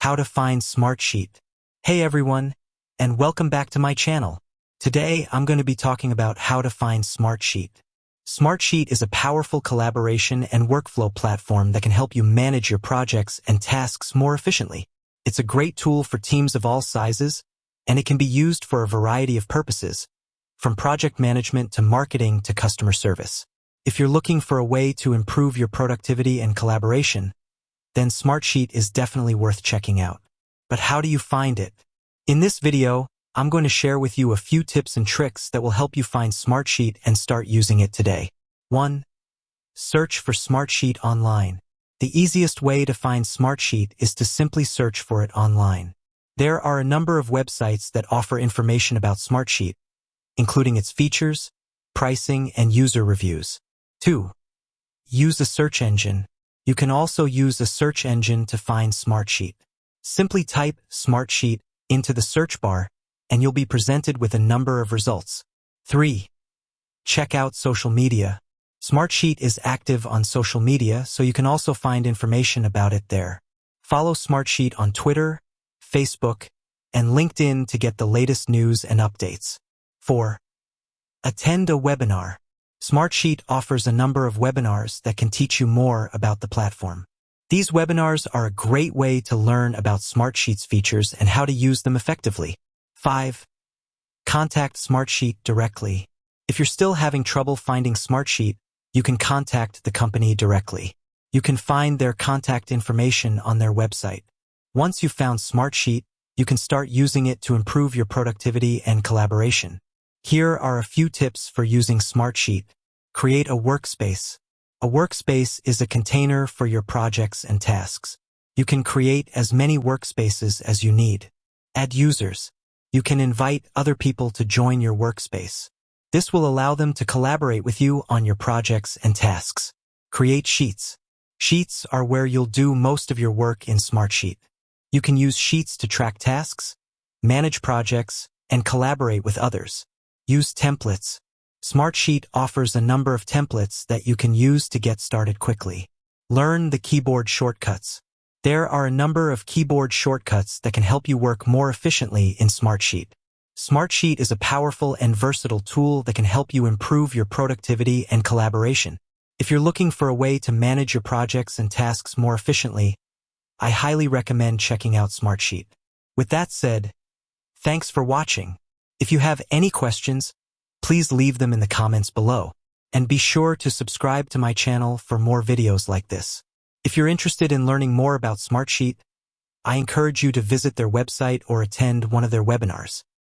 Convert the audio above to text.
How to find Smartsheet. Hey everyone, and welcome back to my channel. Today I'm going to be talking about how to find Smartsheet. Smartsheet is a powerful collaboration and workflow platform that can help you manage your projects and tasks more efficiently. It's a great tool for teams of all sizes, and it can be used for a variety of purposes, from project management to marketing to customer service. If you're looking for a way to improve your productivity and collaboration, then Smartsheet is definitely worth checking out. But how do you find it? In this video, I'm going to share with you a few tips and tricks that will help you find Smartsheet and start using it today. 1. Search for Smartsheet online. The easiest way to find Smartsheet is to simply search for it online. There are a number of websites that offer information about Smartsheet, including its features, pricing, and user reviews. 2. Use a search engine. You can also use a search engine to find Smartsheet. Simply type Smartsheet into the search bar, and you'll be presented with a number of results. 3. Check out social media. Smartsheet is active on social media, so you can also find information about it there. Follow Smartsheet on Twitter, Facebook, and LinkedIn to get the latest news and updates. 4. Attend a webinar. Smartsheet offers a number of webinars that can teach you more about the platform. These webinars are a great way to learn about Smartsheet's features and how to use them effectively. 5. Contact Smartsheet directly. If you're still having trouble finding Smartsheet, you can contact the company directly. You can find their contact information on their website. Once you've found Smartsheet, you can start using it to improve your productivity and collaboration. Here are a few tips for using Smartsheet. Create a workspace. A workspace is a container for your projects and tasks. You can create as many workspaces as you need. Add users. You can invite other people to join your workspace. This will allow them to collaborate with you on your projects and tasks. Create sheets. Sheets are where you'll do most of your work in Smartsheet. You can use sheets to track tasks, manage projects, and collaborate with others. Use templates. Smartsheet offers a number of templates that you can use to get started quickly. Learn the keyboard shortcuts. There are a number of keyboard shortcuts that can help you work more efficiently in Smartsheet. Smartsheet is a powerful and versatile tool that can help you improve your productivity and collaboration. If you're looking for a way to manage your projects and tasks more efficiently, I highly recommend checking out Smartsheet. With that said, thanks for watching. If you have any questions, please leave them in the comments below, and be sure to subscribe to my channel for more videos like this. If you're interested in learning more about Smartsheet, I encourage you to visit their website or attend one of their webinars.